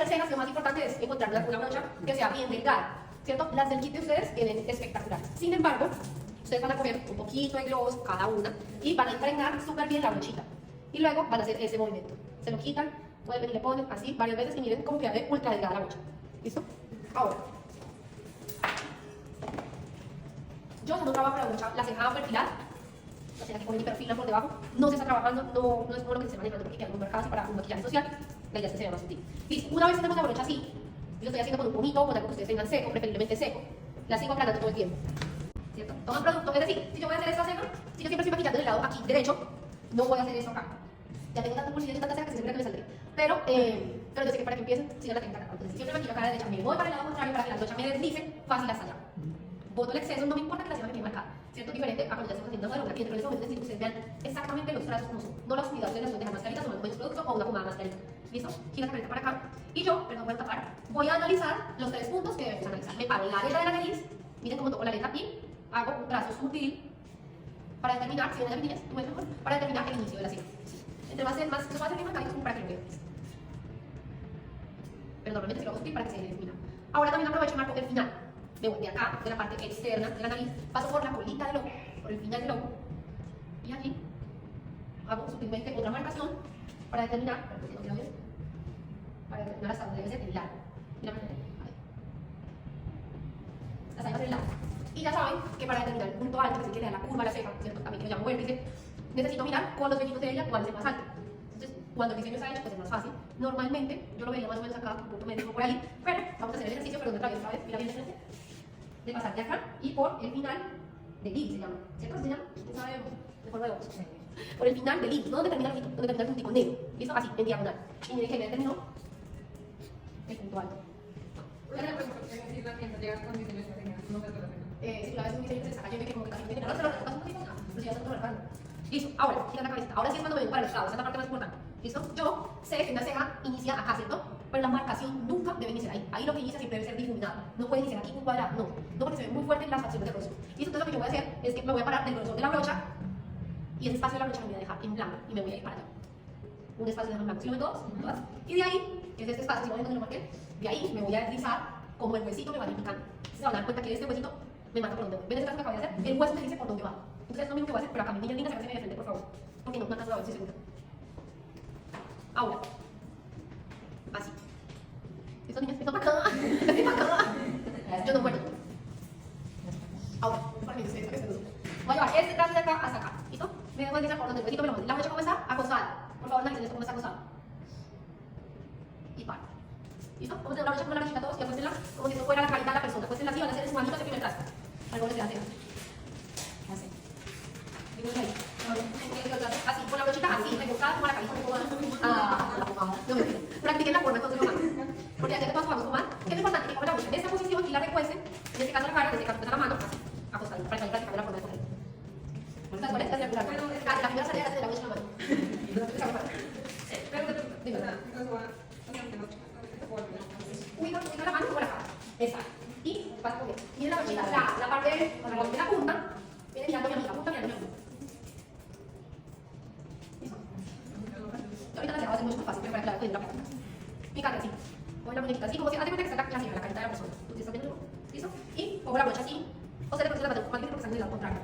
hacer cejas lo más importante es encontrar una brocha que sea bien delgada, ¿cierto? Las del kit de ustedes vienen espectaculares. Sin embargo, ustedes van a coger un poquito de globos cada una y van a impregnar súper bien la brochita. Y luego van a hacer ese movimiento. Se lo quitan, vuelven y le ponen así varias veces y miren cómo queda de ultra delgada la brocha. ¿Listo? Ahora, yo no trabajo la brocha, la ceja perfilada, la ceja que ponen y perfilan por debajo, no se está trabajando, no es como lo que se está manejando porque quedan muy marcadas y para un maquillaje social, la idea es que se vea más sutil. Listo, una vez tenemos la brocha así, yo lo estoy haciendo con un pomito, con algo que ustedes tengan seco, preferiblemente seco, la sigo aplanando todo el tiempo, ¿cierto? Toman producto, es decir, si yo voy a hacer esta ceja, si yo siempre estoy maquillando del lado aquí derecho, no voy a hacer eso acá. Ya tengo tanta pulsidad y tanta ceja que siempre que me saldré. Pero yo sé que para que empiecen, sigan la técnica acá. Entonces, si siempre maquillo acá a la derecha, me voy para el lado contrario para que la brocha me deslice fácil hasta allá. Boto el exceso, no me importa que la ceja me quede marcada. ¿Cierto? Diferente a cuando ya estamos haciendo una otra, que en ese momento necesito que ustedes vean exactamente los trazos como son. No las unidades de las dejar más claritas, tomando menos producto o una pomada más clarita. ¿Listo? Gira la carita para acá. Y yo, perdón, voy a tapar. Voy a analizar los 3 puntos que debemos analizar. Me paro en la letra de la nariz, miren cómo toco la letra y hago un trazo sutil para determinar, si ven las niñas, tú ves mejor, para determinar el inicio de la ceja. Entre más lo más hacer bien marcaditos como para que lo vean. Pero normalmente se lo hago sutil para que se elimine. Ahora también aprovecho y marco el final. Me voy de acá, de la parte externa de la nariz, paso por la colita del ojo, por el final del ojo, y allí hago sutilmente otra marcación para determinar, hasta donde debe ser el largo. Mira, ahí. Hasta ahí va a ser el largo. Y ya saben que para determinar el punto alto, que es el que le da la curva a la ceja, ¿cierto? También que lo llamo vértice, necesito mirar con los vellitos de ella cuál es el más alto. Entonces, cuando el diseño está hecho, pues es más fácil. Normalmente, yo lo veía más o menos acá, un punto medio por ahí, pero vamos a hacer el ejercicio, pero otra vez, mira bien de frente, de pasar de acá y por el final del iris, se llama, ¿cierto? Se llama, ¿quién sabe de forma de ojos? Por el final del iris, ¿no? Donde termina el ojito, donde termina el puntico negro, ¿listo? Así, en diagonal. Y miren que me determinó el punto alto. Si la vez un diseño que se está cayendo y que como que casi no tiene nada, se lo recortas un poquito, pero si ya está todo marcando. Listo, ahora, gira la cabeza. Ahora sí es cuando me vengo para los lados, esa es la parte más importante. ¿Listo? Yo sé que una ceja inicia acá, ¿cierto? Pero la marcación nunca debe iniciar ahí. Ahí lo que inicia siempre debe ser difuminado. No puede iniciar aquí un cuadrado, no. No, porque se ven muy fuertes las facciones del rostro. Listo, entonces lo que yo voy a hacer es que me voy a parar del grosor de la brocha y ese espacio de la brocha lo voy a dejar en blanco y me voy a ir para allá. Un espacio de blanco. ¿Sí lo ven todos? ¿Todas? Y de ahí, que es este espacio, si no ven dónde lo marqué, de ahí me voy a deslizar como el huesito me va indicando. Se van a dar cuenta que este huesito me marca por dónde va. ¿Ven ese trazo que acabo de hacer? El hueso me dice por dónde va. Entonces es lo mismo que voy a hacer, pero acá mi niña linda se me de frente, por favor. Porque no alcanzo a ver si seguro. Ahora. Así. ¿Listo, niñas? ¿Listo para acá? ¿Listo para acá? Yo no muero. Ahora, para mí, voy a llevar este trazo de acá hasta acá. ¿Listo? Me voy a deslizar por donde el huesito me lo mande. La brocha cómo está acostada. Por favor, analicen esto cómo está acostada. Y paro. ¿Listo? Vamos a tener la brocha como la brochita todos y acuéstenla como si esto fuera la carita de la persona. Acuéstenla así, van a hacer su manito hacia el primer trazo. Algo les hace. Así. Así, con la brochita así, rebuscada como la carita de la pomada. No me olvido. Practiquen la forma entonces lo más. Porque ya que todos podamos tomar, que es importante que con la brocha en esta posición y la recuesten, en este caso la cara, en este caso la mano, así, acostadita, para que vayan practicando la forma de coger. ¿Sabes cuál es? Es circular. La primera salida de la brocha en la mano. Ubica la mano por acá. Exacto. Y vas a coger. Miren la brochita, la parte de la punta, viene mirando mi amiga, la punta mirando mi amiga. ¿Listo? Ahorita la ceja va a ser mucho más fácil, pero para que la vean la práctica. Mi cara así. Pongo la muñequita así, como si hace cuenta que está la ceja, la carita de la persona. ¿Tú estás viendo? ¿Listo? Y pongo la brocha así. O sea, le pones la mano más bien porque están en el lado contrario.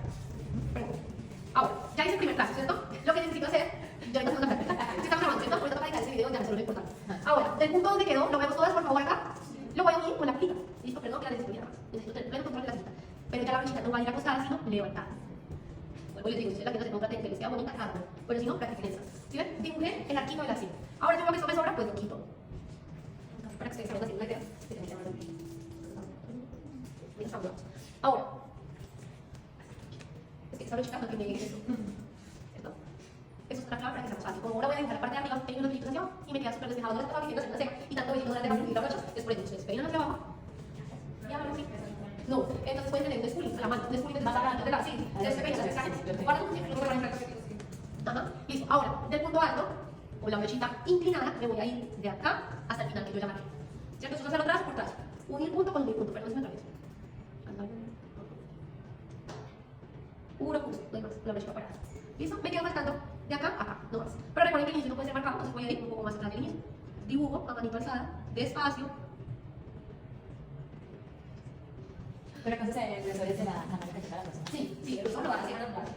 Ahora, ya hice el primer paso, ¿cierto? Lo que necesito hacer, yo ahorita haciendo una práctica. Si estamos grabando, ¿cierto? Ahorita para dedicar ese video ya no sé lo importante. Ahora, del punto donde quedó, lo vemos todas, por favor, acá. Lo voy a unir con la colita. ¿Listo? Perdón, que la necesito más. Necesito tener pleno control de la cinta. Pero ya la brochita no va a ir acostada, sino levantada. Luego les digo, si es la que no se compra, que les queda bonita, háganlo. Pero si no, practiquen esa. ¿Sí ven? Dibujé el arquito de la cinta. Ahora, yo veo que esto me sobra, pues lo quito. Para que ustedes hagan una idea. Ahora, es que esa brochita no tiene eso. ¿Cierto? Eso es una clave para que sea más fácil. Como ahora voy a dibujar la parte de arriba, tengo unos brillitos hacia abajo y me queda súper despejado. No les estaba diciendo hacer una ceja y tanto bellito no les deja fluir la brocha. Es por eso, ustedes peinan hacia abajo. Y ahora sí. No, entonces pueden tener un despulis a la mano, un despulis desde la de la sí, se peinan las cejas. Guarda tu tiempo, ajá, listo. Ahora, del punto alto, con la brochita inclinada, me voy a ir de acá hasta el final que yo ya marqué. ¿Cierto? Eso es hacerlo trazo por trazo. Unir punto con unir punto, perdón, si me atravieso. Puro punto, no hay más, la brocha parada. ¿Listo? Me quedo marcando de acá a acá, no más. Pero recuerden que el inicio no puede ser marcado, entonces voy a ir un poco más atrás del inicio. Dibujo a manito alzada despacio. Pero entonces el gruesor es de la cámara que toca la persona. Sí, el grosor lo van a hacer natural.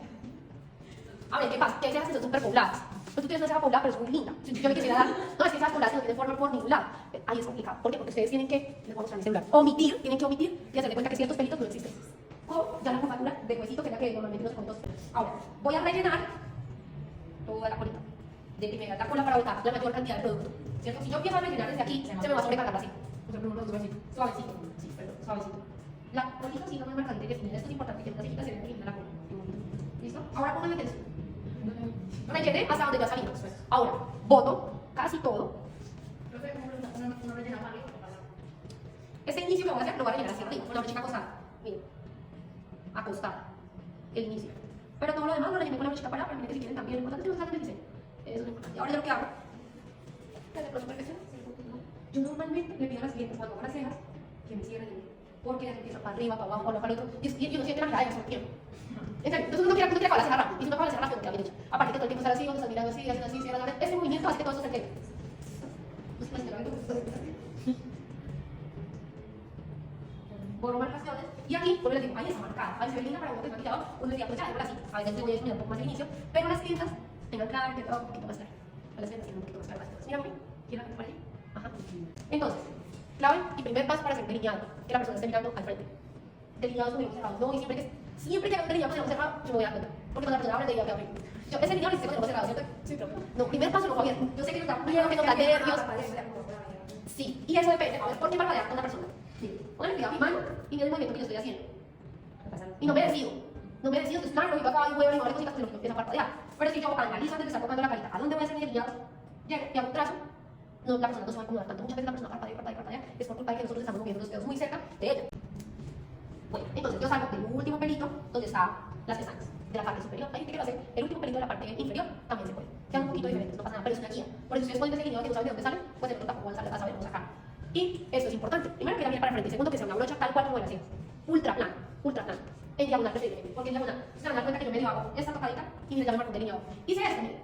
Ahora, ¿qué pasa? Que hay cejas que son súper pobladas. Pues tú tienes una ceja poblada, pero es muy linda. Si yo me quisiera dar, no, es que cejas pobladas que no tienen forma por ningún lado. Ahí es complicado. ¿Por qué? Porque ustedes tienen que, les voy a mostrar mi celular, tienen que omitir y hacerle cuenta que ciertos pelitos no existen. O ya la curvatura de huesito, que es la que normalmente nos ponemos. Ahora, voy a rellenar toda la colita. De primera, la cola para botar la mayor cantidad de producto. ¿Cierto? Si yo empiezo a rellenar desde aquí, se me va a sobrecargar así. Suavecito. Sí, perdón, suavecito. La colita sí no es marcadita y definida. Esto es importante, que las cejitas se vean bien la cola. ¿Listo? Ahora pónganme atención. Rellené hasta donde ya salió. Ahora, boto casi todo. Este inicio que voy a hacer lo voy a rellenar hacia arriba, con la brochita acostada. Miren. Acostada. El inicio. Pero todo lo demás lo rellené con la brochita parada, pero miren que si quieren también. Lo importante es que no salgan del diseño. Eso es lo importante. Ahora yo lo que hago. Que de pronto perfecciona. Yo normalmente le pido a las clientes cuando hago las cejas que me cierren el inicio. Porque las empiezan para arriba, para abajo, para el otro. Y uno siente la mirada de tiempo. En serio, entonces uno quiere acabar la ceja rápido. Y si uno acaba la ceja rápido, no queda bien hecho. Aparte que todo el tiempo estar así, uno está mirando así, haciendo así, cierra. Ese movimiento hace que todo eso se quede. Borro marcaciones y aquí, vuelvo les digo, ahí está marcada. Ahí se ve linda para uno que está maquillado, uno diría, pues ya, déjala así. A veces te voy a disminuir un poco más el inicio, pero las clientas tengan claro que todo un poquito más claro. A las clientas tienen un poquito más claro las cosas. Mira, quiero que por ahí. Ajá. Entonces, clave y primer paso para hacer delineado, que la persona esté mirando al frente. Delineado es un cerrado, no, y siempre que haga un delineado cerrado, yo me voy a dar cuenta. Porque cuando la persona abre el delineado, yo ese delineado necesito que lo cerrado, ¿cierto? Sí, pero no, primer paso lo hago abierto. Yo sé que nos da miedo, que nos da nervios. Sí, y eso depende. A ver, ¿por qué parpadear con una persona? Póngale cuidado a mi mano y mira el movimiento que yo estoy haciendo. Y no me decido. No me decido, entonces claro, lo acá y huevo y varias cositas, pero lo empiezo a parpadear. Pero si yo analizo antes de estar tocando la carita, ¿a dónde voy a hacer mi delineado? Llego y hago un trazo. No, la persona no se va a incomodar tanto. Muchas veces la persona parpadea. Es por culpa de que nosotros estamos moviendo los dedos muy cerca de ella. Bueno, entonces yo salgo del último pelito donde están las pestañas, de la parte superior. Hay gente que lo hace, el último pelito de la parte inferior también se puede. Quedan un poquito diferentes, no pasa nada, pero es una guía. Por eso si ustedes ponen ese delineado que no saben de dónde sale, pues de pronto tampoco van a saber cómo sacar. Y esto es importante. Primero que la mira para frente y segundo que sea una brocha tal cual como de las cejas. Ultra plana. En diagonal preferiblemente. Porque en diagonal se van a dar cuenta que yo medio hago esta tocadita y me ya me marco un delineado. Hice esto, miren.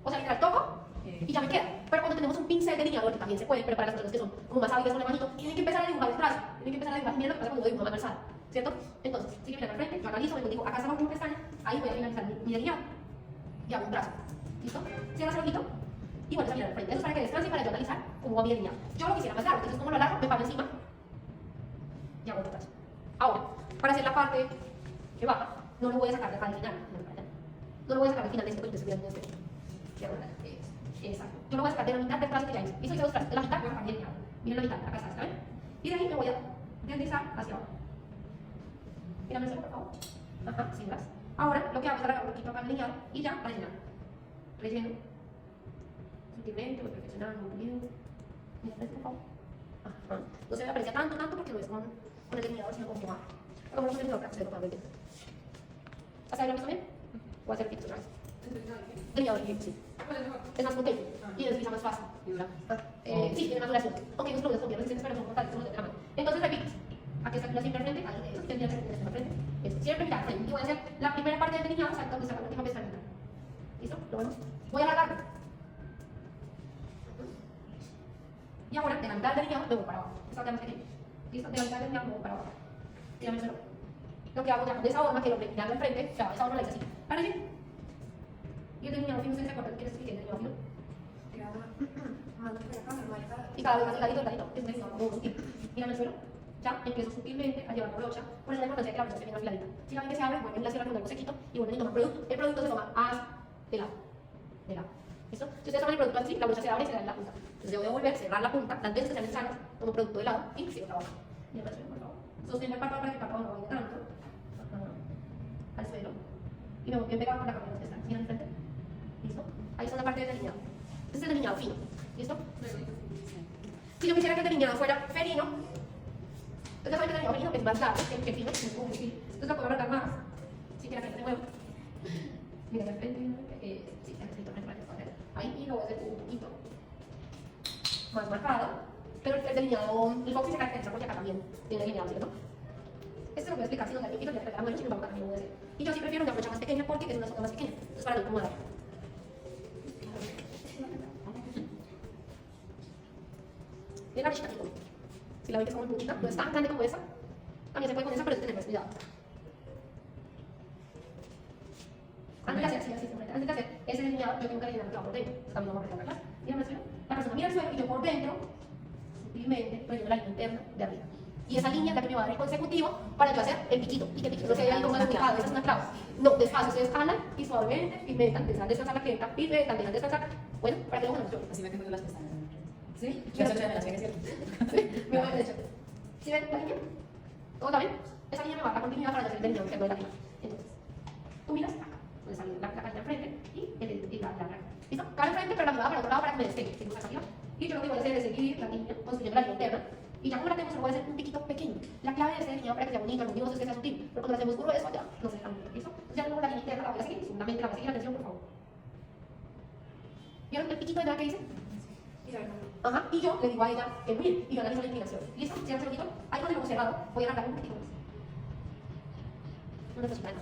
O sea, literal toco y ya me queda. Pero cuando tenemos un pincel delineador, que también se puede, pero para las personas que son como más hábiles con la manito, tienen que empezar a dibujar el trazo. Tienen que empezar a dibujar. Miren lo que pasa cuando dibujo mano alzada, ¿cierto? Entonces, sigue mirando al frente, yo analizo, me digo, acá está la última pestaña, ahí voy a finalizar mi delineado. Y hago un trazo. ¿Listo? Cierras el ojito y vuelves a mirar al frente. Eso es para que descanse y para yo analizar cómo va mi delineado. Yo lo quisiera más largo, entonces como lo alargo, me paro encima y hago otro trazo. Ahora, para hacer la parte que baja, no lo voy a sacar de acá del final, no lo voy a sacar del final de este pelito, se mirando este. Exacto. Yo lo voy a sacar de la mitad del trazo que ya hice. Hice dos trazos, de la mitad voy a sacar mi delineado. Miren la mitad, acá está, ¿ven? Y de ahí me voy a deslizar hacia abajo. Mírame eso, por favor. Ajá, sin más. Ahora lo que hago es agarrar un poquito acá el delineado y ya rellenar. Relleno. Sutilmente, voy perfeccionando, muy bien. Mira, por favor. Ajá. No se me aprecia tanto porque no es con el delineador, sino con que va. Como no se me toca, se toca bien. ¿Vas a ver lo mismo bien? Voy a hacer pitos otra vez. Delineador, sí. Es más potente y desliza más fácil. Sí, tiene más duración. Aunque hay unos productos bien resistentes, pero son portales, son los de la mano. Entonces repito. Aquí está siempre al frente, ahí, eso, tendría que ser al frente. Siempre mirar al frente. Y voy a hacer la primera parte del delineado, exacto, donde está la última pestañita. ¿Listo? ¿Lo vemos? Voy a alargar. Y ahora, de la mitad del delineado, me voy para abajo. Esta más pequeña. ¿Listo? De la mitad del delineado, me voy para abajo. Tírame el suelo. Lo que hago ya de esa forma, que lo mirando al frente, o sea, esa forma la hice así. Para allí. Y el delineado fino se acuerdan que es suficiente, el delineado fino. Y cada vez más delgadito, es un delineado muy sutil. Mírame el suelo. Ya empiezo sutilmente a llevar la brocha, por eso la importancia de que la brocha esté bien afiladita. Si la ven que se abre, vuelven a cierrar con algo sequito y vuelven y toman producto. El producto se toma de lado. ¿Listo? Si ustedes toman el producto así, la brocha se abre y se da en la punta. Entonces yo voy a volver, cerrar la punta, las veces que sean necesarias, tomo producto de lado y sigo trabajando. Mira el suelo, por favor. Sostengo el párpado para que el párpado no vaya tanto. Al suelo. Y me voy bien pegado con la cámara que está. Mira al frente. ¿Listo? Ahí está una parte del delineado. Este es el delineado fino. ¿Listo? Si yo quisiera que el delineado fuera ferino, entonces ya saben que el delineado ferino es más largo que el fino, es como un filo. Entonces lo puedo alargar más. Si quiero que se mueva. Mira al frente, sí, necesito frente para que pueda hacer. Ahí y lo voy a hacer un poquito más marcado. Pero el delineado, el boxy se caracteriza porque acá también tiene delineado, ¿cierto? Esto lo voy a explicar si no te invito, ya te la mano, si no vamos a también lo voy a hacer. Y yo sí prefiero una brocha más pequeña porque es una zona más pequeña. Entonces para no incomodar. Bien la chiquitito. Si la ven que es como muy chiquita, no es tan grande como esa. También se puede con esa, pero hay que tener más cuidado. Antes de hacer, antes de hacer ese delineado, yo tengo que rellenar el clavo por dentro. También vamos a rellenar, ¿verdad? Mira, la persona mira el suelo y yo por dentro, sutilmente, relleno la línea interna de arriba. Y esa línea es la que me va a dar el consecutivo para yo hacer el piquito. Y que el piquito no se vea ahí como complicado, esa es una clave. No, despacio, ustedes jalan y suavemente pigmentan, dejan descansar la clienta, pigmentan, dejan descansar. Bueno, para que luego no nos Así me tengo las pestañas. ¿Sí? Yo se me las pegué, ¿cierto? Me voy a derecha. ¿Sí ven la línea? ¿Todo está bien? Esa línea me va a dar continuidad para yo hacer el delineado interno de la línea. Entonces, tú miras acá, donde sale la página enfrente y la larga. ¿Listo? Cada enfrente, pero la mirada para el otro lado para que me despegue. Seguimos acá arriba. Y yo lo que voy a hacer es seguir la línea, construyendo la línea interna. Y ya como la tenemos, solo voy a hacer un piquito pequeño. La clave de este delineado para que sea bonito, armonioso, es que sea sutil. Pero cuando lo hacemos grueso, ya no se deja bonito. ¿Listo? Entonces ya luego la línea interna la voy a seguir. Seguramente la voy a seguir. Atención, por favor. ¿Vieron el piquito de nada que hice? Ajá, y yo le digo a ella el mil y yo analizo la inclinación. ¿Listo? Cierra un segundito. Ahí con el ojo cerrado voy a agarrar un poquito más. No necesito nada.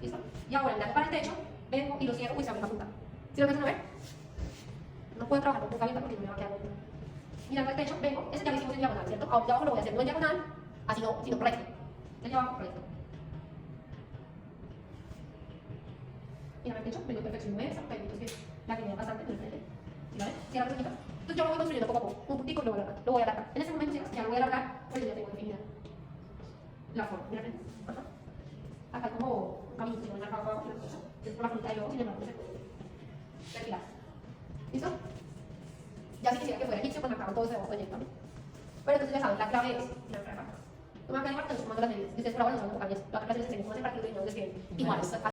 ¿Listo? Y ahora, mirando para el techo, vengo y lo cierro y se abre la punta. ¿Sí lo empiezan a ver? No puedo trabajar con punta abierta porque no me va a quedar bonito. Mirando al techo, vengo, ese ya lo hicimos en diagonal, ¿cierto? Ahora ya abajo lo voy a hacer no en diagonal, así no, sino recto. El de abajo recto. Mira el techo, vengo perfeccionando esa, entonces que la que me da bastante en el frente. ¿Sí la ven? Cierra la puntita. Entonces yo lo voy construyendo poco a poco. Un puntico lo voy a alargar. En ese momento, ¿sí? Ya lo voy a alargar, pues yo ya tengo definida la forma. Mira, ven. Ajá. Acá hay como un camino, si no me acabo una cosa. Es por la fruta y luego, sin embargo, se perfilar. ¿Listo? Ya si quisiera que fuera egipcio, pues me acabo todo ese proyecto, ¿no? Pero entonces ya saben, la clave es la clave. No me hagan igual que estoy tomando las medidas. Y ustedes por ahora no saben cómo cambiar. La clase les enseño cómo hacer para que los niños les queden iguales.